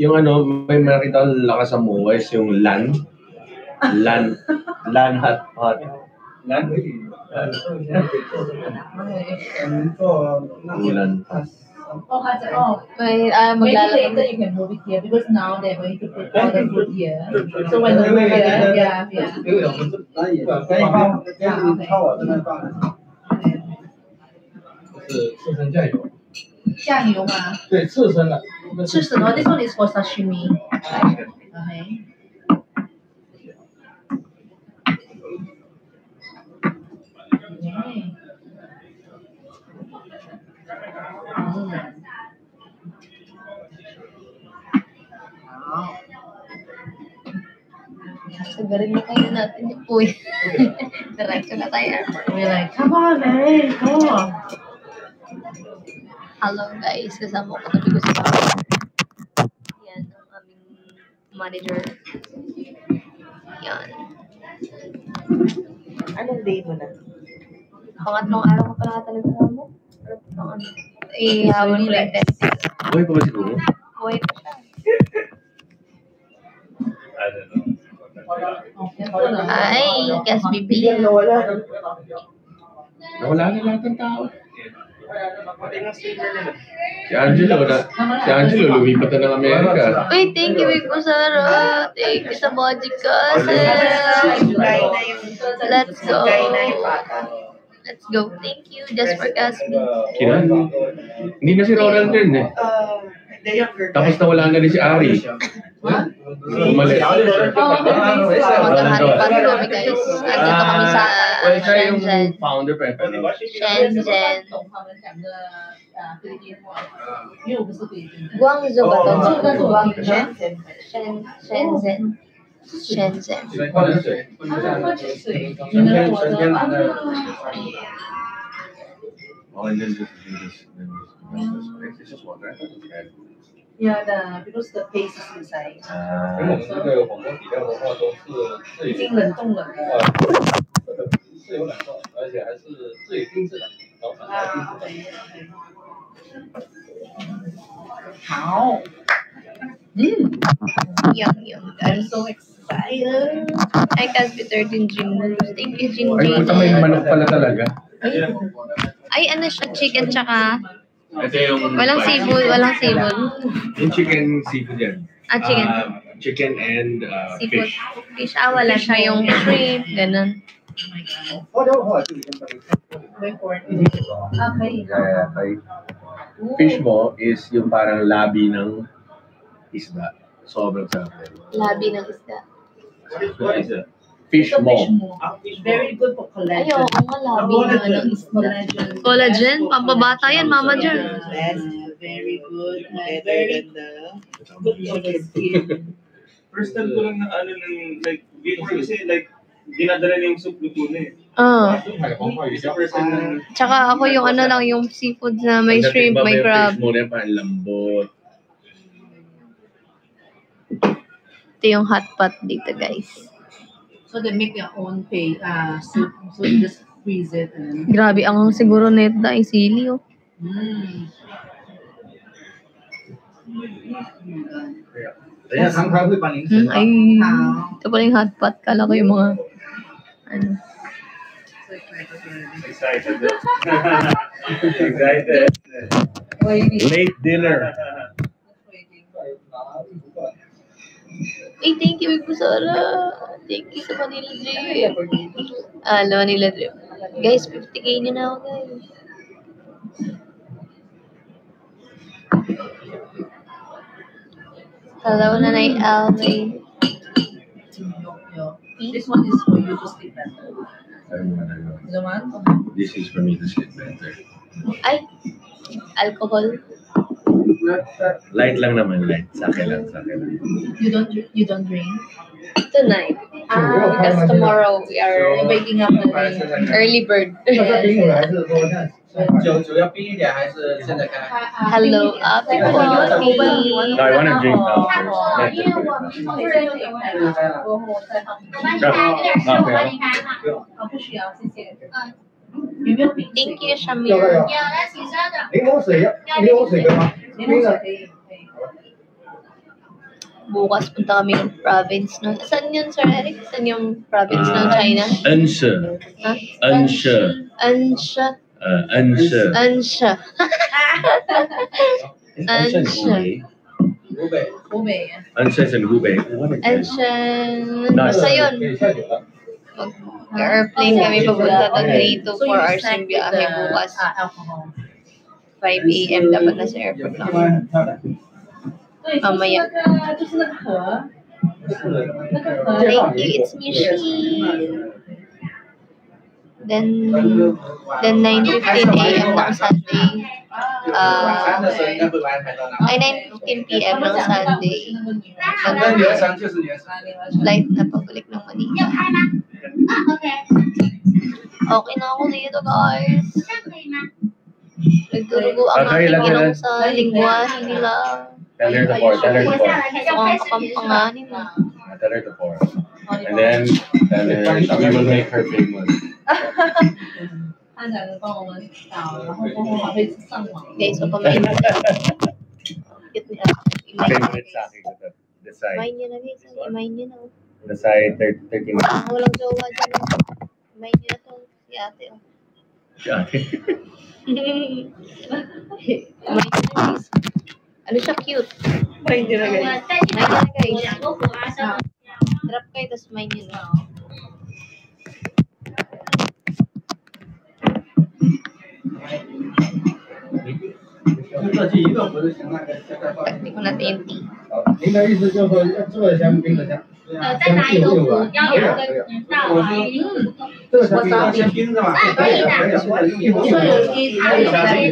Yung ano, may nakita ko lakas ang muwes, yung LAN hot. LAN? Ulan. Maybe later you can move it here because now they're going to put all the food here. So when the food here, yeah. 是刺身酱油。酱油吗？对，刺身的。刺身的 ，this one is for sashimi. Okay. Sagarin na kayo natin yung uy. Diretso na tayo. We're like, come on, man, come on. Hello guys, kasama ko katabi ko si Papa. Yan ang aming manager. Yan. Anong day mo na? Pangatlong araw ko pala talaga mo. Ihawin ko lang test. Buhay pa ba siguro? Buhay pa siya. I don't know. Ay, gas bibi. Nawala na lahat ng tao. Si Angelo, lumipat na ng Amerika. Uy, thank you, Vico Sara. Thank you sa body kasi. Let's go. Let's go. Thank you, just for Gasby. Hindi na si Ronald din eh. Tapos nawala na rin si Ari. Umalis. Magkahari pa rin kami guys. Andito kami sa Shenzhen. Founder pa eh. Shenzhen. Guangzhou ba ito? Shenzhen. Shenzhen. Oh, and then this is what, right? Yeah, because the paste is inside. 因为我们这个火锅底料的话都是已经冷冻了。是有冷冻，而且还是自己定制的，老板来定制的。好。Yum. I'm so excited. Hi, Casby 13 Jing. Thank you, Jing Ay, puta, may manok pala talaga. Ay, ano siya? Chicken tsaka... Ito yung... Walang seafood. Yung chicken, seafood yan. Chicken. Chicken and Seafood. fish. Wala siya yung shrimp. Ganun. Okay. Fish mo is yung parang labi ng isda. Sobrang sarap. Labi ng isda. Fish mo. Very good for collagen. Ay, oo nga, labi ng isda. Collagen? Pampabata yan, Mama Jer. Very good. Very good for the skin. First time ko lang na ano ng like before kasi like dinadala niya yung soup luto na eh. Tsaka ako yung ano lang, yung seafood na may shrimp, may crab. Fish mo na parang lambot. Ito yung hot pot dito, guys. So they make their own soup. So you just freeze it and Grabe, ang siguro net na yung sili, oh. Ay, ito pala yung hot pot. Kala ko yung mga, ano. Excited. Excited. Late dinner. Ay, thank you, Vico Sara. Thank you sa Manila Drip. Manila Drip. Guys, 50k nyo na ako, guys. Hello, Nanay Alvin. this one is for you to sleep better. The one? This is for me to sleep better. Ay, alcohol. Light lang naman, light. Sa akin lang. You don't drink? Tonight. Because tomorrow we are waking up early bird. Hello, everyone. No, I want to drink now. Thank you, Shamir. Bukas punta kami ng province nun. Saan yun, Sir Eric? Saan yung province ng China? Anshe. Ha? Anshe. Ansha. Anshe. Ansha. Ansha. Hubei. Anshe is in Hubei. Ansha. Basta yun. Mag-airplane kami papunta doon 3 to 4 hours yung biyahe bukas. Alcohol. 5 a.m. dapat nasa airport lang. Mamaya. Thank you, it's Michelle. Then 9:15 a.m. ng Sunday. Ay, 9:15 p.m. ng Sunday. Flight na pabalik ng Manila. Okay na ako dito, guys. Nagturugo ang aking inong sa lingwahe nila. Tell her to pour. Tell her to pour. Gusto kong kapampanganin. Tell her to pour. And then, tell her, we will make her famous. Guys, so kumain na. Favorite sa akin. The side. Imayin nyo na, guys. Imayin nyo na. The side, 30 minutes. Walang jowa dyan. Imayin nyo na to. Si ate. Si ate. Imayin nyo na, guys. Ano siya, cute. Imayin nyo na, guys. Drop kayo, tapos imayin nyo na. Taktik ko natin yung tea. 您的意思就是说要做的香槟的香，再拿一个壶，要有个大碗。这个香槟要先冰是吧？可以的，可以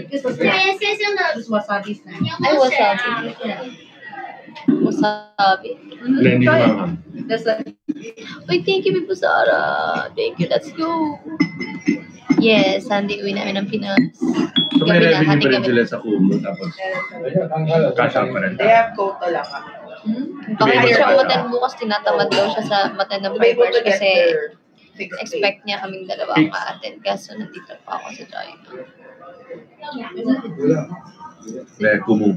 的。这边先生的，你要哎，喝水啊？ Wasabi. Hindi naman. Uy, thank you, Bibo Sara. Thank you, let's go. Yes, Sunday uwi namin ng Pinas. So may Gabi na, revenue hating pa rin gabi. sila sa Kumu, tapos cash out pa rin. They have quota lang. Bakit hindi siya umaten bukas, tinatamad daw siya sa maten ng To be able Primark to get kasi their fixed pay. expect niya kaming dalawa ang ma-attend. Kaso nandito pa ako sa China. May Kumu.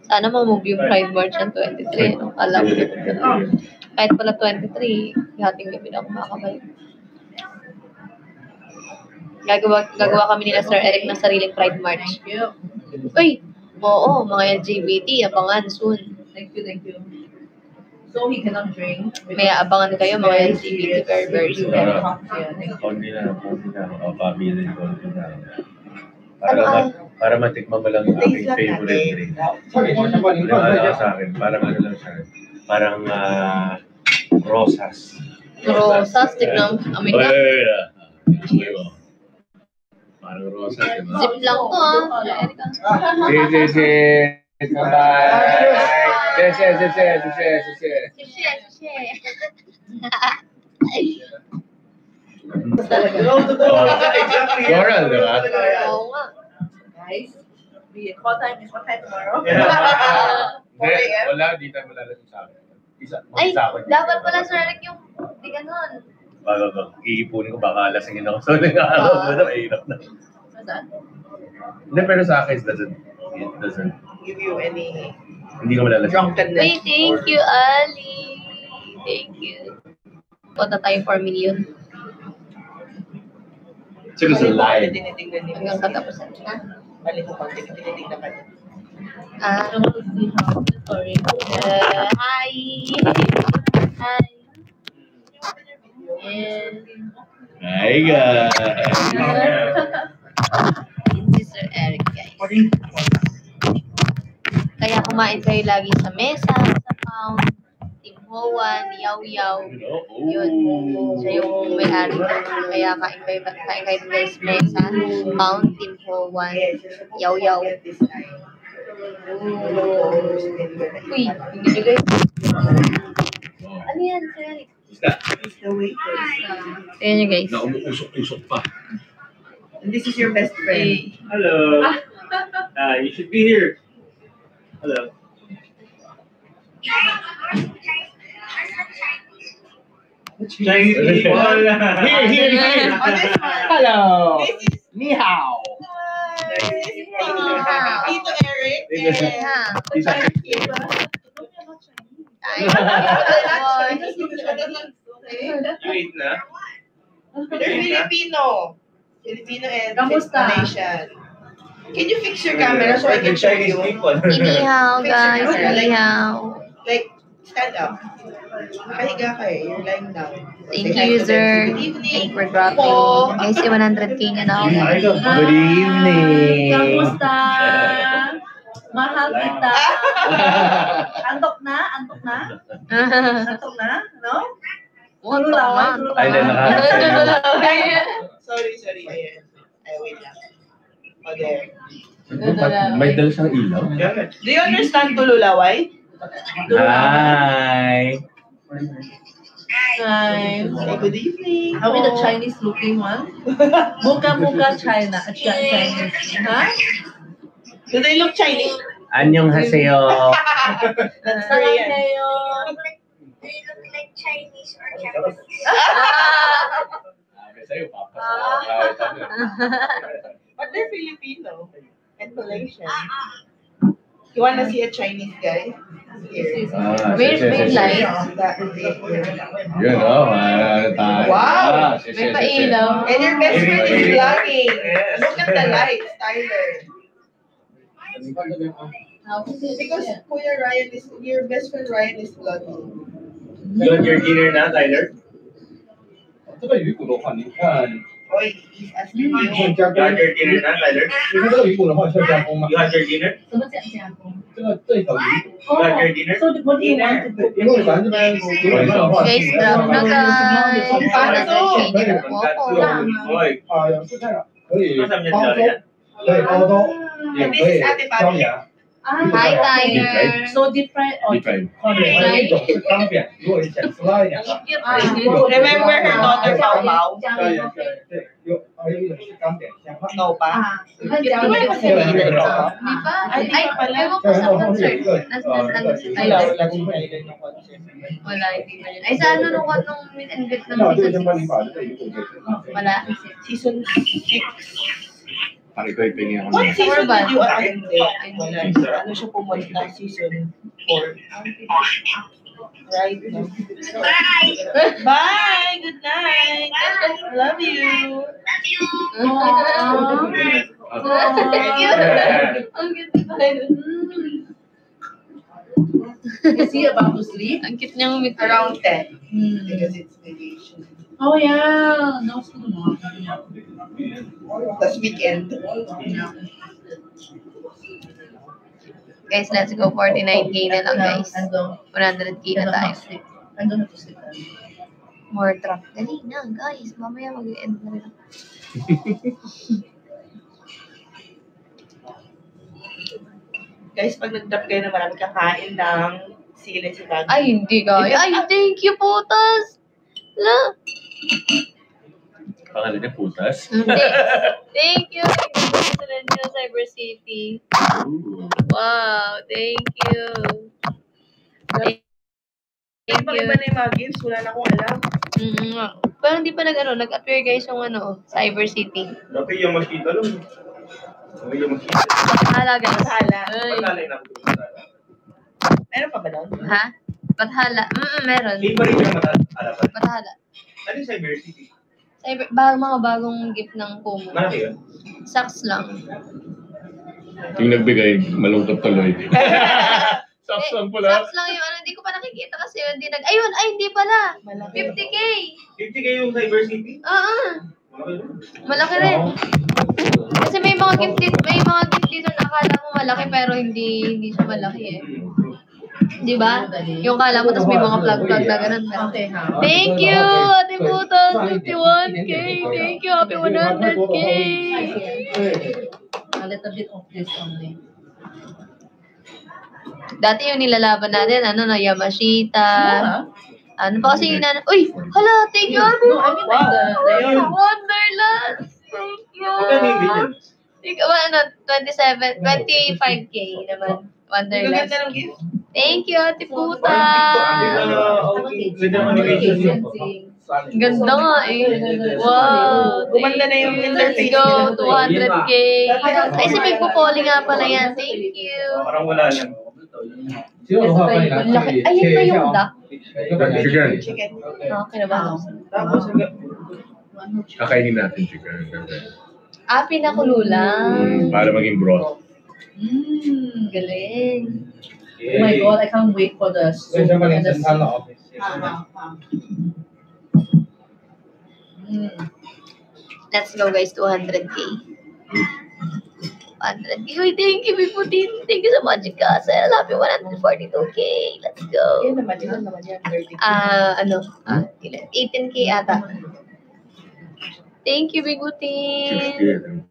Sana ma-move yung Pride March ng 23. No? Alam ko kahit pala 23, hating gabi na ako makakabalik. Gagawa kami nila Sir Eric ng sariling Pride March. Uy! Oo, mga LGBT, abangan soon. Thank you. So he cannot drink. May abangan kayo mga LGBT very soon. Konti na. Pamili, konti na. Para matikman mo lang yung aking favorite drink. Wala sa akin, parang ano lang siya. Parang rosas. Rosas, tignan amin na. Parang rosas, diba? Zip lang to Floral, diba? Oo nga. Guys, the call time is what time tomorrow? Hindi, wala, di tayo malalasing sa akin. Ay, dapat pala Sir Eric yung di ganun. Iipunin ko, baka alasingin ako. So, nag-aaral mo na, mahirap na. Hindi, pero sa akin, it doesn't, Give you any hindi ko malalasing. drunkenness. Wait, thank you, Ali. Thank you. Punta tayo 4 million. Siguro sa live. Tinitingnan ni Hanggang katapusan. Ha? Balik mo pang tinitingnan ka niya. Sorry. Hi. Hi. Yes. Hi, guys. This is Sir Eric, guys. Kaya kumain kayo lagi sa mesa, sa pound, Tim Hoan, Yaw Yaw. Yun. Siya yung may-ari. Kaya kain kayo guys mesa, pound, Tim Hoan, Yaw Yaw. Uy, hindi nyo guys. Ano yan, Sir Eric? The waiter. Ayan nyo guys. Na umuusok-usok pa. And this is your best friend. Hello. You should be here. Hello. Chinese people. Here. Oh, this one. Hello. This is Ni hao. Tito Eric. Yeah. You eat na? Filipino. Filipino and Kamusta? Malaysian. Can you fix your camera so I can show Chinese you? people. Inihaw, guys. Inihaw. Like, stand up. Nakahiga ka eh. You're lying down. Thank you, user. Thank you for dropping. Guys, 100k niya na ako. Good evening. Kamusta? Mahal kita. Antok na? Antok na? Antok na? No? Ano naman? Ay, Sorry. Ayan. Ay, wait lang. Okay. May dala siyang ilaw. Do you understand Tululaway? Hi. Hi. Say good evening. Are we the Chinese looking one? Muka China. Chinese. Huh? Do they look Chinese? Anyong haseyo. That's Korean. They look like Chinese or Japanese. But they're Filipino and Malaysian. You wanna see a Chinese guy? Here. Wait, like. That is it. Yun, oh. Wow. May pailaw. And your best friend is vlogging. Look at the lights, Tyler. Because Kuya Ryan is, your best friend Ryan is vlogging. You want your dinner na, Tyler? 这个鱼骨的话，你看， Oy, he's asking 你 you. 加 You 工， want your dinner na, Tyler? 你看这个鱼骨的话需要加工吗？ You want your dinner? 什么加工？这一条鱼， You want your dinner? So what do you want to cook? 因为咱这边基本上的话， Guys, drop na guys. 100k niya na po ako. Boy, 是这样，可以 kasama niya 包 si 粥 Dorian?，可以包粥，也 And 可 this 以 is Ate 椒 Papi. 盐。 Hi, Tyler. So deep fried or Deep fried. 还有一种是干煸，如果你想吃辣一点的， Remember her daughter Pao Pao? 对，还有一种是干煸香辣。 No pa? Di ba? Ay, ewan ko sa concert. Nandun si Tyler. Wala, hindi ba yun? Ay, sa ano nung meet and greet ng 那这个 season 先帮你 6? 把这个鱼骨给吃。 Wala. Season 6. Pari ko ipingin ako What niya. season ba? did you attend? Wala. Ano siya pumunta? Season 4. Right? No? Bye! Good night! Love you! Ang cute ni Tyler. Is he about to sleep? Ang cute niyang meet. Around 10. Because it's vacation. Oh yeah. No school mo. That's weekend. Guys, let's go. 49k na lang, guys. 100k na tayo. I don't have to sleep. More trap. Dali na, guys. Mamaya mag-end na rin. Guys, pag nag-drop kayo na marami kakain ng sili si Bagay. Ay, hindi, guys. Ay, thank you, putas. La. Pangalan niya putas. Hindi. Thank you. Thank you, Cyber City. Wow, thank you. Thank Pag you. iba na yung mga games, wala na akong alam. Pero hindi pa nag-appear guys yung Cyber City. okay yung makita lang. Okay yung makita. Bathala, guys. Bathala. Ay. Pagkalay na ako. Meron pa ba doon? Ha? Bathala. Meron. Hindi pa rin siya matalapan. Bathala. Ano yung Cyber City? Mga bagong gift ng Kumu. Malaki yun? Socks lang. Yung nagbigay, malungkot tuloy. Socks lang pala. Socks lang yung hindi ko pa nakikita kasi hindi ayun, hindi pala. 50k. 50k yung Cyber City? Oo. Malaki yun. Malaki rin. Kasi may mga gift dito na akala mo malaki pero hindi siya malaki eh. Di ba? Yung kala mo, tapos may mga plug-plug na ganun. Okay, ha? Thank you, Ate Putas, 51k. Thank you, happy 100k. A little bit of this only. Dati yung nilalaban natin, Yamashita. Ano pa kasi yung uy, hala, thank you, Ate. No, I mean like the Wonderland. Thank you. Magkano yung ganyan? 25k naman. Wonderland. Gaganda ng gift. Thank you, Ate Puta. Okay, with the animation. Ganda nga eh. Wow. Gumanda na yung Let's interface go. nila. 200K. Ay, si Meg Popoli nga pala yan. Thank you. Parang wala lang. 只有的话，帮你拿 Laki. 去 Ayun 切 ba 一下 yung 啊。 duck? Chicken. Chicken. Okay na ba? Kakainin natin chicken. Pinakulo lang. Para maging broth. Galing. Oh my god, I can't wait for the 所以 soup 先帮你 and the 整汤了 soup. 啊。Let's go guys, 200K. 100K. Uy, thank you, Big Putin. Thank you so much, Castle. Happy 142K. Let's go. Yun naman yan. 30. Ilan? 18K ata. Thank you, Big Putin. 60.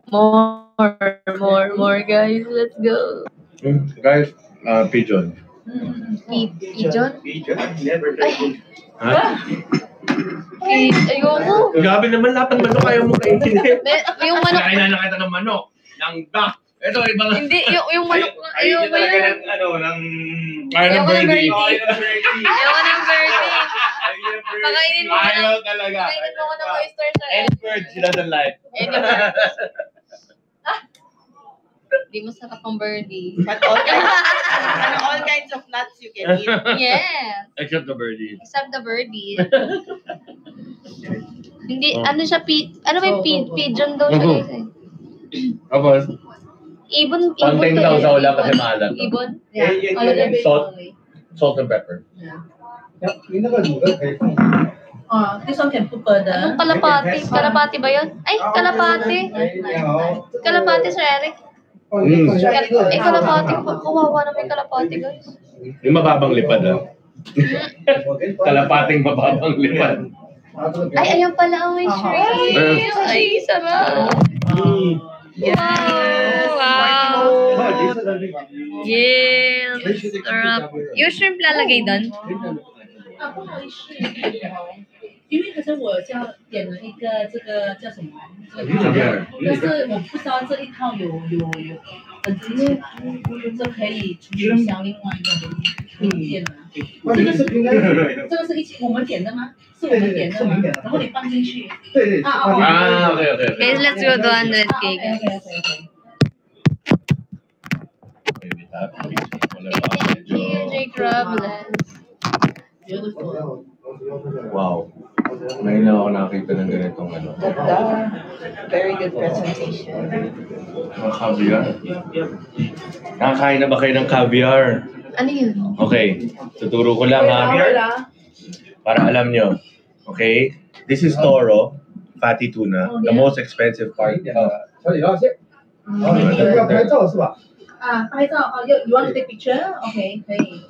More, guys. Let's go. Guys, pigeon. Pigeon? Never tried. Ha? Ayoko. Grabe naman, lahat ng manok ayaw mo kainin. Yung manok. Kainan na kita ng manok. Ng duck. Ito, ibang... Hindi, yung manok. Ayun Ayoko talaga yan. ng, ano, ng... Ayaw ng birdie. Ayaw ng birdie. Ayoko ng birdie. Ayaw ng birdie. Pakainin mo ko Ayaw ng- talaga. Kainin mo ko ng oyster sa Any bird, she doesn't like. Any bird. Di masarap ang birdie. But all kinds of nuts you can eat. Yes. Except the birdie. Except the birdie. Hindi, ano siya, ano ba yung pigeon daw siya guys eh? Tapos, Ibon konting to sausaw eh. lang kasi maalat. Ibon? Yeah, Yeah, a little bit salt. only. Salt and pepper. Yeah. 你那个卤的可以放。 This one can put further. Anong kalapati? Kalapati ba yun? Ay, kalapati. Kalapati, Sir Eric. Kalapati. Kawawa na may kalapati, guys. Yung mababang lipad Kalapating mababang lipad. Ay, ayun pala ang may shrimp. Ay, sarap. Wow. Yes. Sarap. Yung shrimp lalagay doon? 不好意思，因为可是我点了一个这个叫什么？但是我不知道这一套有，这可以取消另外一个店吗？这个是一起我们点的吗？是我们点的吗？然后你放进去。对对。Okay. Guys, let's go 200K. Okay. Thank you, Jake Robles. Beautiful. Wow. Ngayon lang ako nakakita ng ganitong ano. Ganda. Very good presentation. Mga caviar. Nakakain na ba kayo ng caviar? Ano yun? Okay. Tuturo ko lang ha. Para alam nyo. Okay? This is toro, fatty tuna, the most expensive part. 小李老师，要拍照是吧？拍照you want to take picture? Okay, 可以。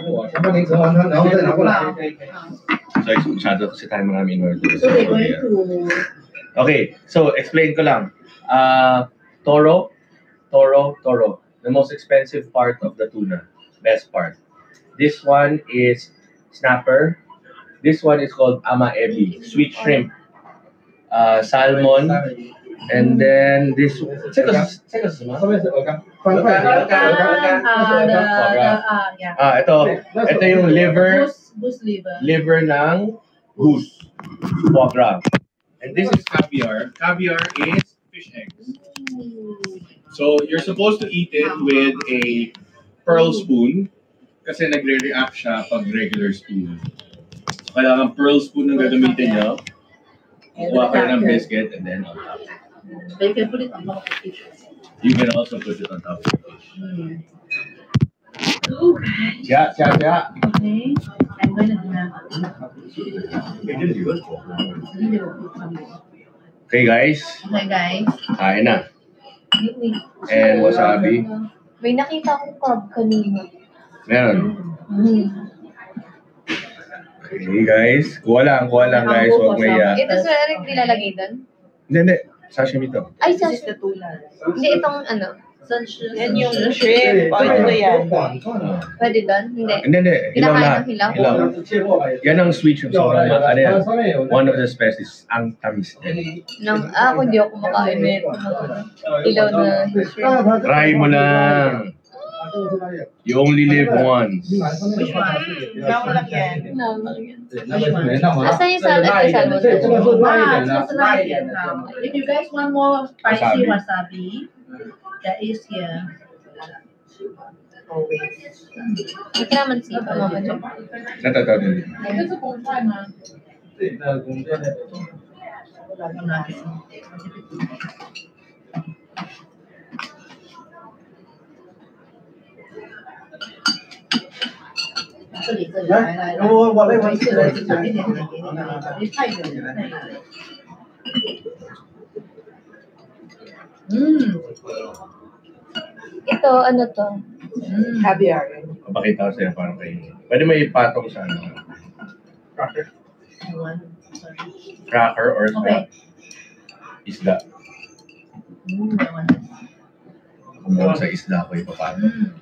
我先帮您折完汤，然后再拿过来。 So, masyado kasi tayo marami in order. So we're going to. Okay, so explain ko lang. Toro. The most expensive part of the tuna. Best part. This one is snapper. This one is called ama ebi, sweet shrimp. Salmon. And then this one. 这个是什么？上面是鹅肝，方块的鹅肝。 Ito yung liver. Goose liver. Liver ng goose. Foie gras. And this is caviar. Caviar is fish eggs. So you're supposed to eat it with a pearl spoon kasi nagre-react siya pag regular spoon. So kailangan pearl spoon ang gagamitin nyo. Kuha kayo ng biscuit and then on top. They can put it on top of the fish. You can also put it on top of the fish. Okay. Siya. Okay. I'm going to do that. Okay guys, Okay, guys. kain na. And wasabi. May nakita akong crab kanina. Meron. Okay guys, kuha lang guys, huwag maya. Ito, Sir Eric, nilalagay doon? Hindi, sashimi to. Ay, This is the tuna. Hindi, itong ano. 生吃 Yan yung shrimp. O, ito yan. Pwede doon? Hindi. Hindi. Hilaw Kinakain lahat. ng hilaw? Hilaw. Yan ang sweet yung sobrang ano yan. One of the specialties, ang tamis din. Ako hindi ako kumakain nito. Ilaw na shrimp. Try mo lang. You only live once. Which one? Ikaw lang yan. Asan yung salad kay Salmon? If you guys want more spicy wasabi, that is here. Hindi ka naman sipa, mama dyan. Ito. Ito sa kung try ma.这里来，我那回是的，长一点点给你，太远了。Ito, ano to? Caviar. Papakita ko sa'yo parang kayo. Pwede may ipatong sa ano. Cracker or sa isda. Kung sa isda ko ipapatong.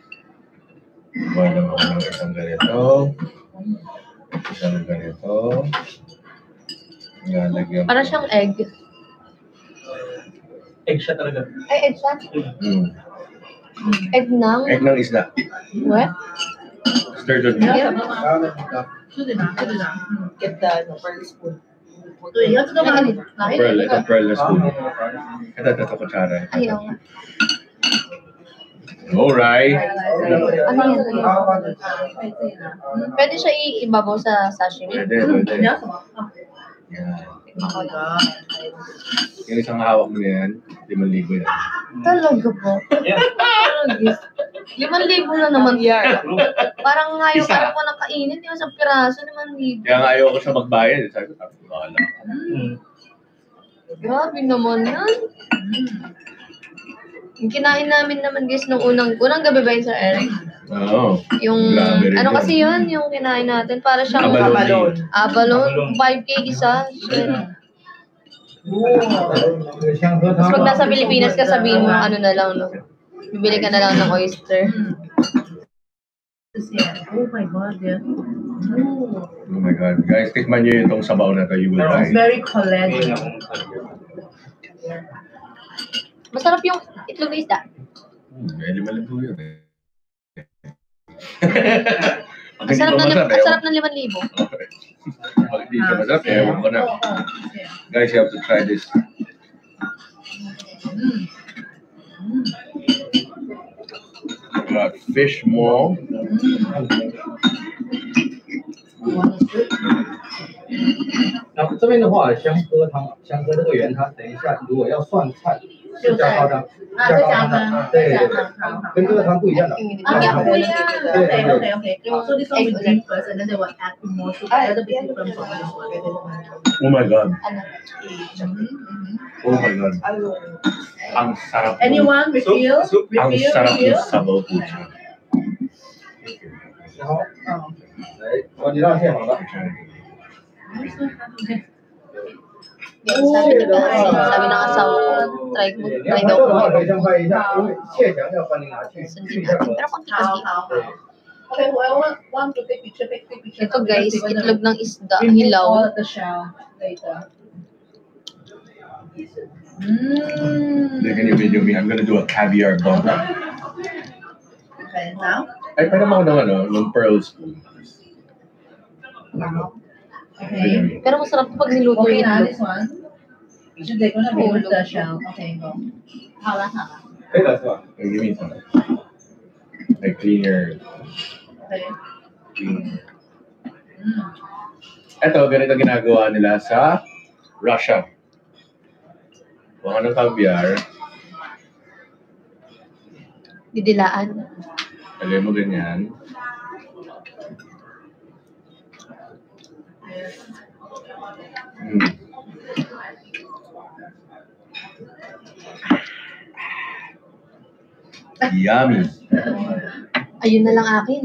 Wala ako ng isang ganito. Isang ganito. Nalagyan. Para siyang egg. Egg siya talaga. Ay, egg siya? Egg ng? Egg ng isda. What? Sturgeon. Yeah. 是的拿，是的拿。 Get the pearl spoon. 对，要这个吗？拿一 Pearl, 点 ito pearl na spoon. Ito kutsara. Ayaw nga. Alright. Ano yan? Pwede siya ibabaw sa sashimi? Pwede. 你要什么？ Yan. Oh my god. Yung isang hawak mo na yan, 5,000 yan. Talaga po? Talaga. 5,000 na naman yan. Parang ayaw ko na kainin. Yung sa piraso, 5,000. Kaya nga ayaw ko siya magbayad. Sabi ko, bahala. Grabe naman yan. Yung kinain namin naman guys nung unang gabi ba yun sa Eric? Oo. Yung, Grabe rin ano yun. kasi yun, yung kinain natin, para siyang Abalone. abalone, 5K isa. Shit. Tapos pag nasa Pilipinas ka, sabihin mo, ano na lang, no? Bibili ka na lang ng oyster. Oh my god, yeah. Oh my God. Guys, tikman nyo itong sabaw na to. You will It's die. very collagen. Masarap yung itlog na isda. Medyo malabo yun eh. Pag Ang hindi sarap pa ng, masarap, ang sarap ewan. ng 5,000. Pag hindi siya masarap, ewan ko na. Guys, you have to try this. Got fish maw. 然后这边的话，香科汤，香科这个原汤，等一下如果要涮菜，是加高汤，加高汤，对，跟这个汤不一样的。 Okay. So this one we drink first and then they will add more sugar. A little bit different from this one. Oh my God. Ano? Oh my God. Ang sarap. Anyone refill? Ang Refill? sarap ng Refill? sabaw po siya. 然后，来，你让现场的。 Yan, sabi ng asawa ko, try 你要 daw 拍照的话 ko. 可以先拍一下，因为切墙要帮你拿去 Sundin 去一下 natin. Pero konti-konti. Okay, whoever want to take picture, take picture. Ito guys, itlog ng isda, Remove hilaw. all of the shell later. Can you video me? I'm gonna do a caviar bump. Okay, now. Ay, pwede mo ng ano, ng pearl spoon. Okay. Pero masarap pag niluto Okay yung na, itlog. this one. So they're gonna remove the shell. Okay, go. 好了好了。可以的是吧？ Give me some. Like cleaner. Okay. Cleaner. Ito, ganito ginagawa nila sa Russia. Kung anong caviar, Didilaan. lagay mo ganyan. Yummy. Ayun na lang akin.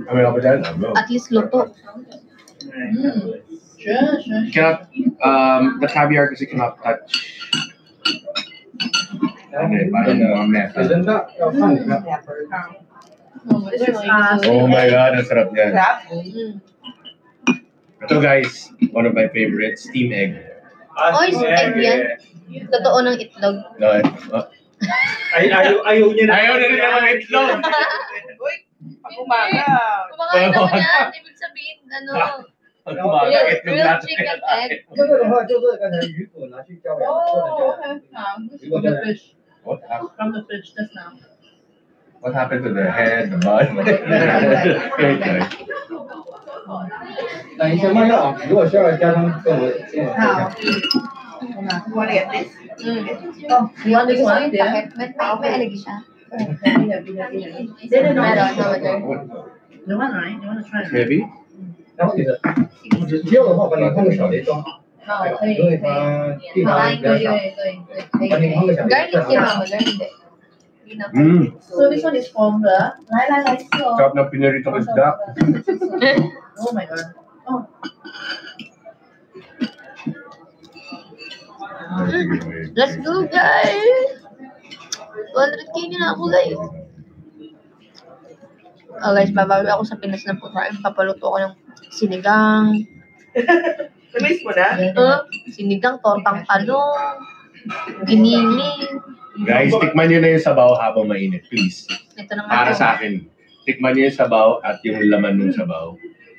Kami ako dyan. At least luto. Sure. Cannot, the caviar kasi cannot touch Okay, parang mess. Ganda. This is Oh my God, ang sarap yan. Crab. Ito guys, one of my favorites, steam egg. Oy, egg yan. Totoo ng itlog. No, Ayaw niya na. ayaw na rin naman itlog. Uy, pag umaga. Kumakain naman yan. Ibig sabihin, ano, Pag umaga, itlog real natin. chicken egg. 这个的话就是刚才鱼骨拿去浇养， Oh, okay. This is from the fish. What happened? From the fish just now. What happened to the head, the body? Okay. 等一下慢要，如果需要加汤跟我先。好。 You wanna get this? Oh, you want this Gusto ko one? yung Yeah. takip. May alagi siya. Meron, Meron, mother. You want, right? You want to try it? Heavy? 然后你的要的话，把你放个小碟装，好，可以，因为可以。它地方比较小，对，把你放个小碟 Garlic yun, mother. Hindi. Yun na. So this one is from the. 来，吃哦。 Sarap ng pinaritong isda. Oh my god. Oh. Let's go, guys! 200k nyo na ako, guys. Oh, guys, babawi ako sa Pinas na po. Papaluto ko ng sinigang. Namiss mo na? Sinigang, tortang talong, giniling. Guys, tikman nyo na yung sabaw habang mainit, please. Ito naman. Para sa akin, tikman nyo yung sabaw at yung laman ng sabaw.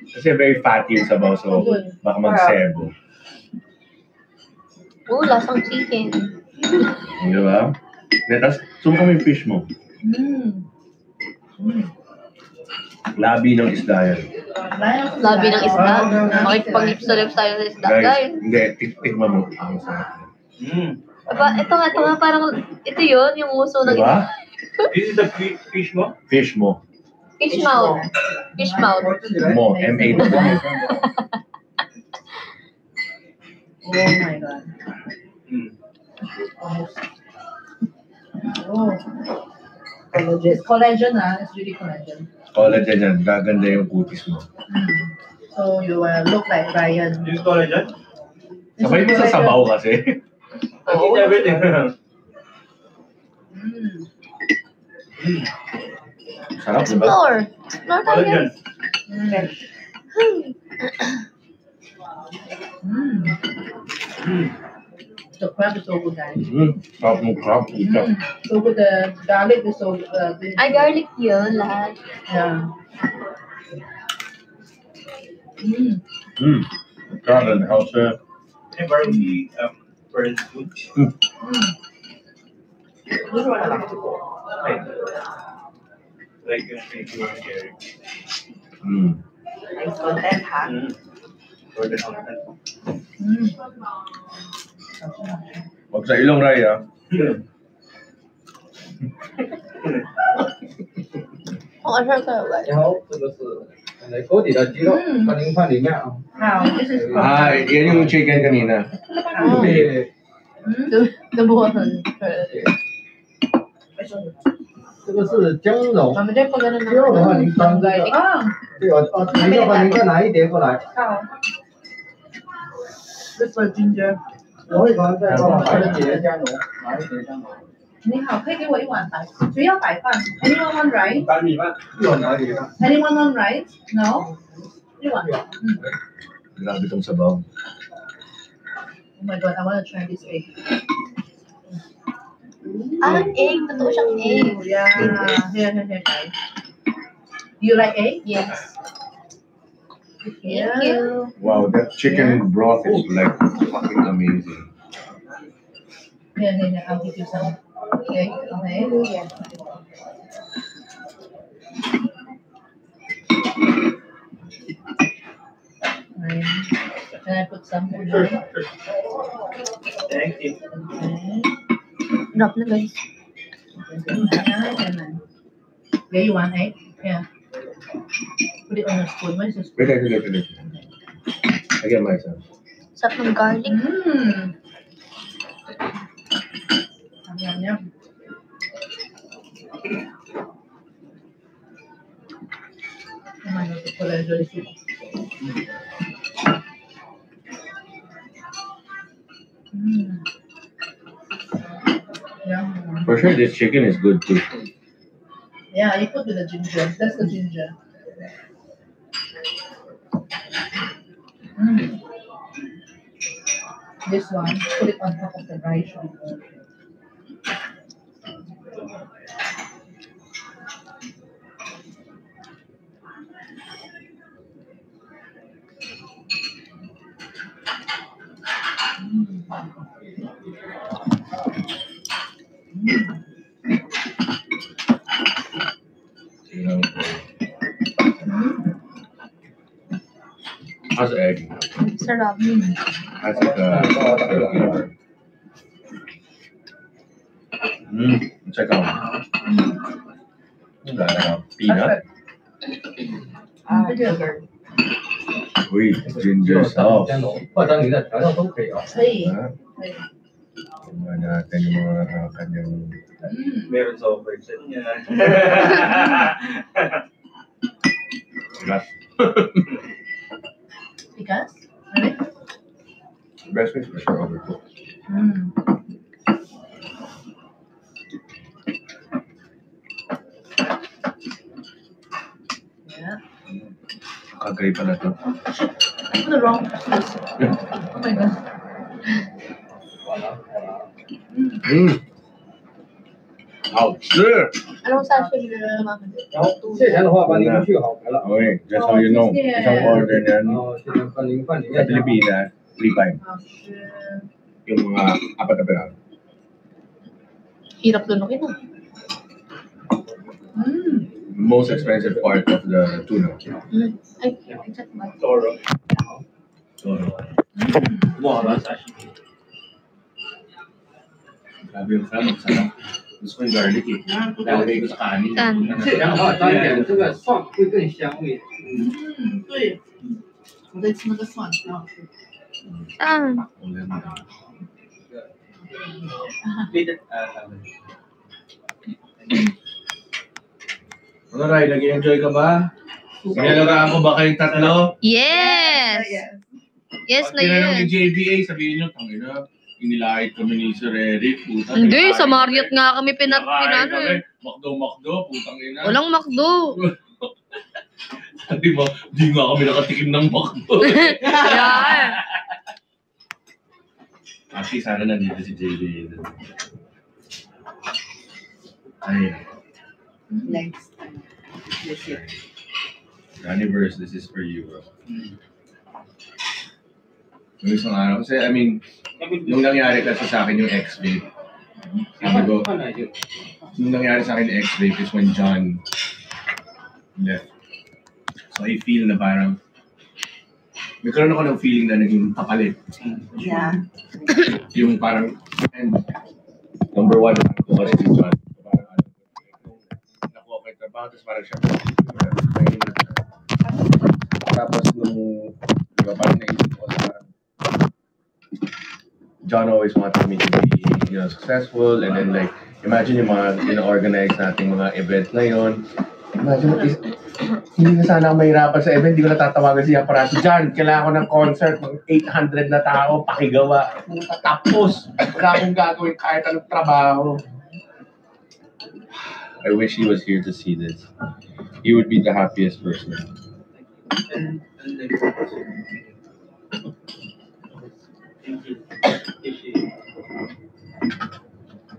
Kasi very fatty yung sabaw, so baka magsebo. Lasang chicken. Di ba? Tapos, sumo kami yung fish mo. Labi ng isda yan. Labi ng isda. Makipag-lips-to-lips tayo sa isda, guys. Hindi, tikman mo. Ang sarap. Ito nga, parang, ito yun, yung uso ng Diba? This is the fish mo? Fish mo. fish mouth. Fish mouth. Mo, M-A-W. Oh my god. Oh. It's collagen, it's really collagen. Collagen yan. Gaganda yung kutis mo. So you will look like Ryan. Use collagen? Sabay mo sa sabaw kasi. I eat everything. Sarap, diba? Explore. Explore tayo, Collagen. guys. The crab is so good, guys. Sarap ng crab. So good. The garlic is so good. Ay, garlic yun, lahat. Yeah. Crab and also. Hey, barbecue, friends food. Gusto mo na lang. Like, thank you, Jerry. Nice content, ha? For the content. Wag sa ilong, Ray, ah. 我吃这个。然后这个是锅底的鸡肉，把您放里面啊。好，this is from. Ah, yan yung chicken kanina. 对，都不会很这个是姜蓉，我们这不跟着鸡肉的话您装这个，啊，对哦哦，您要把您再拿一碟过来，好。This is ginger. 我会把再帮我拿一碟姜蓉，拿一碟姜蓉。你好，可以给我一碗白，谁要白饭 ？Anyone want rice? 白米饭，一碗哪里饭？ Anyone want rice? No. 一碗。 Grabe itong sabaw. Oh my god, I want to try this egg. egg. Totoo siyang egg. Ooh, yeah. Here, guys. Do you like egg? Yes. Yeah. Thank you. Wow, that chicken broth is like fucking amazing. Here, I'll give you some egg. Okay. Can I put some food on it? Thank you. Okay. Drop na, guys. Where you want egg? Yeah. Put it on a spoon. Where's the spoon? Wait. I get myself. Sarap ng garlic. Yum. Oh my god, the collagen is good. Yum. For sure, this chicken is good too. Yeah, you put with the ginger. That's the ginger. Mm. This one, put it on top of the rice. You know, how's the egg? Sarap. Has like a flavor. Check out. Peanut. Sugar. Uy, ginger sauce. 或者你的调料都可以哦。可以。Ah, tingnan natin yung mga kanyang Meron sa operation niya. ulat. Because? Really? Best way for sure overcooked. Yeah. Kagay pala to. I put the wrong place. Oh my god. Ouch! Anong sachet nila naman? 然后蟹钱的话，把你们去好牌了。 Okay, just so you know, isang order niyan 然后蟹钱分零饭里 sa 面。 Pilipinas, 3 times. 好吃。 Yung mga apat na peraso. Hirap lunukin ah. Most expensive part of the tuna. Ay, exact ba? Toro. So, Kumuha ba sa sashimi? Grabe yung sarap, sarap. Gusto ko yung garlic eh. Lalagay ko sa kanin. Saan? 蟹钱的话，沾一点这个蒜会更香味。对。我在吃那个蒜，很好吃。 Saan? Ano, Ray? Nag-enjoy ka ba? Sinalagaan ko ba kayong tatlo? Yes! Yes na Tinanong ni yes. JBA, sabihin nyo, tangina, inilahit kami ni Sir Eric, puta. Hindi, sa Marriott nga kami pinano Kami, eh. Makdo, putang ina. Walang McDo. Sabi mo, di nga kami nakatikim ng Makdo. Yeah. Actually, sana nandito si JBA. Ay, Next. This year. Johnnyverse, this is for you, bro. Yung isang araw, kasi I mean, nung nangyari kasi sa akin yung X-Vape, sabi ko, nung nangyari sa akin yung X-Vape is when John left. So I feel na parang, nagkaroon ako ng feeling na naging kapalit. Yeah. Yung parang, and number one, ito kasi si John. Parang ano, nakuha ko yung trabaho, tapos parang siya, tapos nung, diba, parang naisip ko kasi parang, John always wanted me to be, you know, successful, and then like, imagine yung mga ina-organize nating mga event na yun. Imagine, hindi na sana ako mahirapan sa event, hindi ko natatawagan siya para si John, kailangan ko ng concert, mga 800 na tao, pakigawa. Tapos, wala akong gagawin kahit anong trabaho. I wish he was here to see this. He would be the happiest person.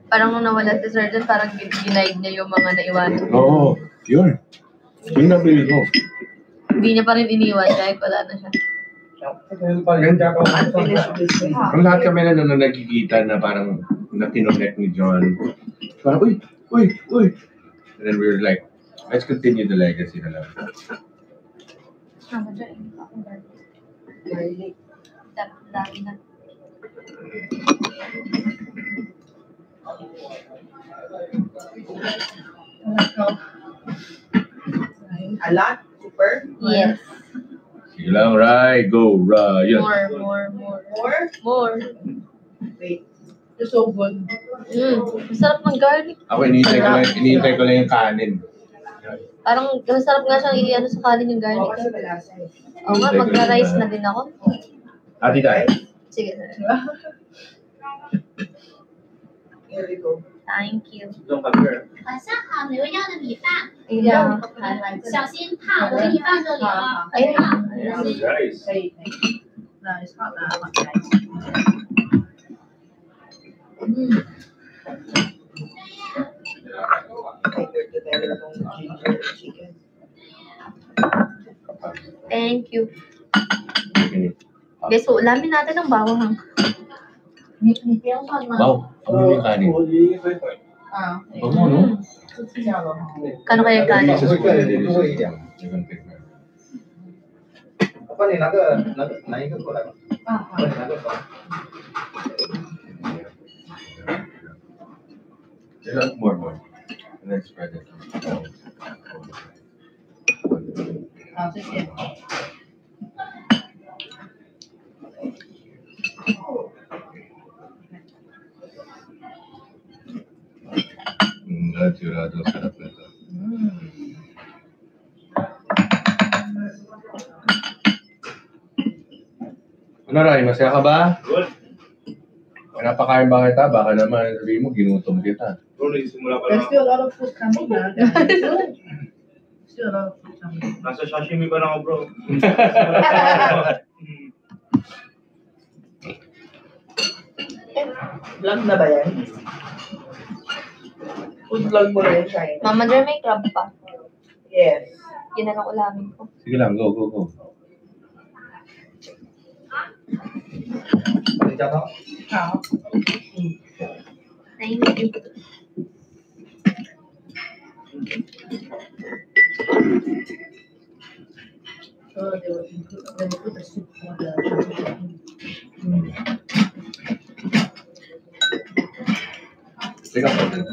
Parang nung nawala si Sir John, parang ginaid niya yung mga naiwanan. Oo, yun. Yun ang feeling ko. Hindi niya pa rin iniwan kahit wala na siya. Ang lahat kami na nagkikita na parang na-connect ni John. Parang, uy. And then we were like, let's continue the legacy na lang. Sama dyan, hindi pa akong garlic. Dami na. A lot? Super? Yes. Sige lang, Ray. Go, Ryan. More. Wait. You're so good. Masarap ng garlic. Ako, iniintay ko lang yung kanin. Parang masarap nga siyang i-ano sa kanin yung garlic. Oo nga, magra-rice na din ako. Ati tayo. Sige. Here we go. Thank you. 晚上好，你们要的米饭， Yeah. 小心烫，我给你放这里啊，很哎烫。 Guys. 可以。那 it's hot now. Hot guys. ginger chicken. Thank you. Okay. Guys, ulamin natin ng bawang. 你不要放吗？ Wow, ano yung kanin? 啊， Bango, no? 是这样的哈。 Kano kaya kanin? Delicious po, delicious. 多一点。 You can pick that. 帮你拿一个过来吧。啊，好。帮你拿个手。 More. And then spread it. 好，谢谢。 Naturado, sarap na ito. Ano Ray, masaya ka ba? Good. Napakain ba kita? Baka naman sabihin mo, ginutom kita. Bro, nagsimula pa There's lang. still a lot of food coming now, guys. Still a lot of food coming. Nasa sashimi pa lang ako, bro. Vlog na ba yan? Food vlog mo rin, Shine. Mama, dyan may crab pa. Yes. Yun na lang ulamin ko. Sige lang, go. 帮你加汤。好。 Thank you. So they will put the soup for the Take up something.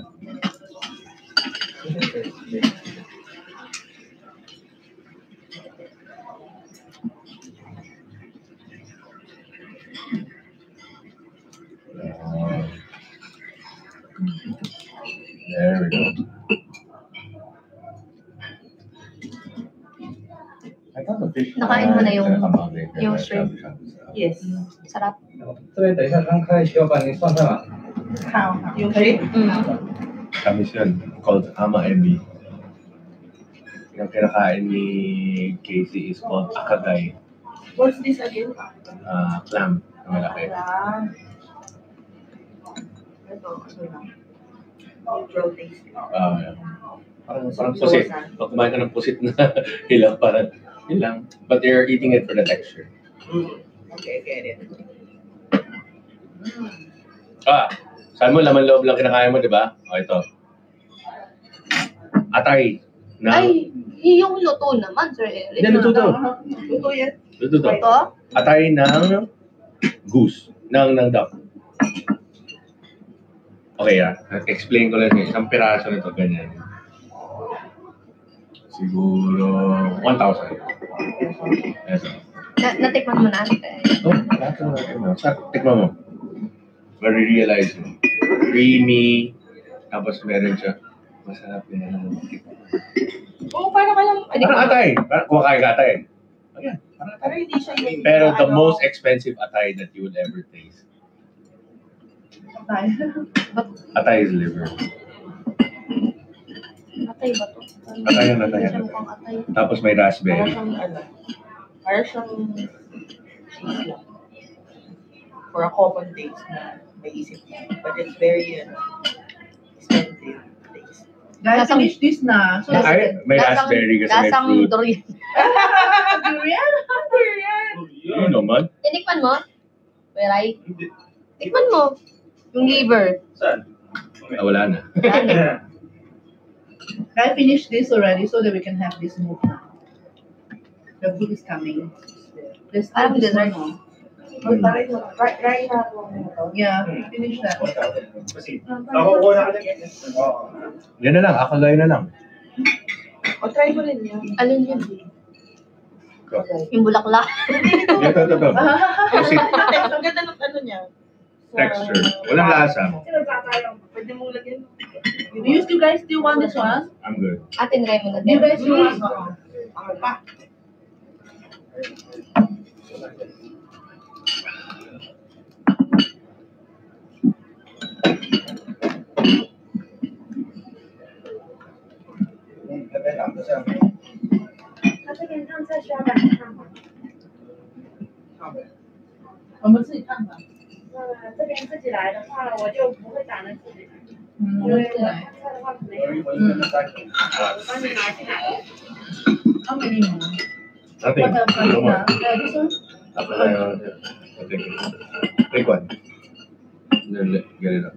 There we go. I thought the fish Nakain mo na yung yung shrimp. Yes. Sarap. 这边等一下刚开，需要帮你算算吗？ 好， Yung shrimp? Kamis yun, called Ama Emi. Yung kinakain ni Casey is called Akagay. What's this again? Clam na malaki. Ito, ano lang. Neutral taste. Yeah. Parang pusit. Pag kumain ka ng pusit na hilaw, parang yun lang. But you're eating it for the texture. Okay, get it. Saan mo, laman loob lang kinakain mo, di ba? O, ito. Atay. Ay, yung luto naman, sir. Hindi, luto to. Luto yan. Luto to. Ito? Atay ng goose. Ng duck. Okay, explain ko lang yun. Isang piraso nito, ganyan. Siguro 1,000. Yes. Natikman mo na. Tikman mo. Marirealize mo. Creamy. Tapos meron siya. Masarap yan. Oo, parang kalang... Parang atay. Kumakain ka atay. Ayan. Parang hindi siya yung... Pero the most expensive atay that you will ever taste. Atay is liver. Atay ba to? Atay yan, atay yan. Mukhang atay. Tapos may Parang raspberry. siyang parang siyang cheese lang. For a common taste na naisip niya. But it's very expensive taste. Guys, finish this na. So, Ay, may raspberry kasi may Lasang fruit. durian. durian? Durian? Yun naman. Tinikman mo? Weray? Tikman mo. Yung liver. Saan? Wala na. I finished this already so that we can have this move now. The food is coming. There's still Parang this dessert. one, Try na ako. Yeah, finish that. Kasi, nakukuha na ka lang. Yan na lang, akalay na lang. O, try mo rin yan. Alin yun? Yung bulaklak. Ito. Kasi Ang ganda ng ano niya. texture. Walang lasa. Pwede mong lagyan. You guys still want this one? I'm good. Atin try mo na You din. guys still want? Ano pa? 我们自己看吧。这边自己来的话，我就不会打那自己。因为菜的话没有。我帮你拿进来。How many more? Nothing. No more. This one? Take one. Then get it up.